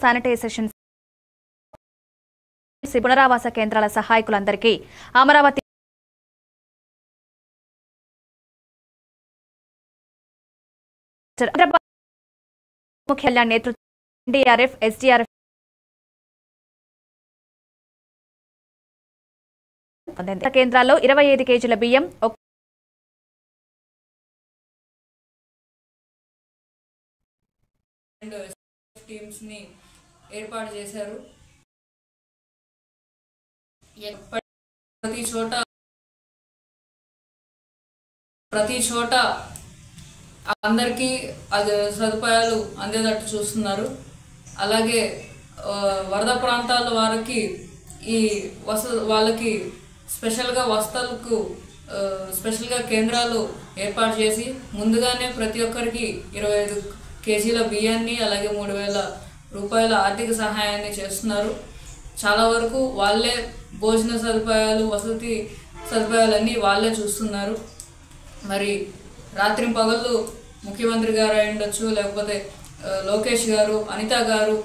Sanitization పునరావాస కేంద్రాల సహాయకులందరికీ అమరావతి ముఖ్య కళ్యాణ్ నేతృత్వం ఎన్డీఆర్ఎఫ్ ఎస్డీఆర్ఎఫ్ కేంద్రాల్లో 25 కేజీల బియ్యం టీమ్స్ ని ఏర్పాటు చేశారు. ప్రతి చోట అందరికీ అది సదుపాయాలు అందేటట్టు చూస్తున్నారు. అలాగే వరద ప్రాంతాల వారికి వాళ్ళకి స్పెషల్గా వసతులకు స్పెషల్గా కేంద్రాలు ఏర్పాటు చేసి ముందుగానే ప్రతి ఒక్కరికి 25 కేజీల బియ్యాన్ని అలాగే 3,000 రూపాయల ఆర్థిక సహాయాన్ని చేస్తున్నారు. చాలా వరకు వాళ్ళే భోజన సదుపాయాలు వసతి సదుపాయాలన్నీ వాళ్ళే చూస్తున్నారు. మరి రాత్రి పగళ్ళు ముఖ్యమంత్రి గారు అయి ఉండొచ్చు, లేకపోతే లోకేష్ గారు, అనిత గారు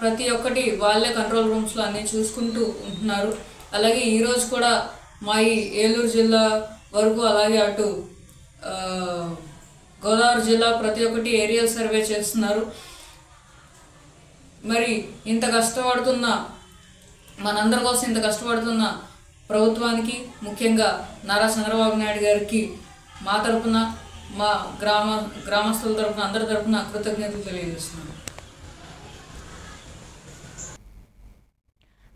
ప్రతి ఒక్కటి వాళ్ళే కంట్రోల్ రూమ్స్లో అన్నీ చూసుకుంటూ ఉంటున్నారు. అలాగే ఈరోజు కూడా మా ఈ ఏలూరు జిల్లా వరకు అలాగే అటు గోదావరి జిల్లా ప్రతి ఒక్కటి ఏరియల్ సర్వే చేస్తున్నారు. మరి ఇంత కష్టపడుతున్న మనందరి కోసం ఇంత కష్టపడుతున్న ప్రభుత్వానికి, ముఖ్యంగా నారా చంద్రబాబు నాయుడు గారికి మా తరఫున, మా గ్రామస్తుల తరఫున, అందరి తరఫున కృతజ్ఞతలు తెలియజేస్తున్నాను.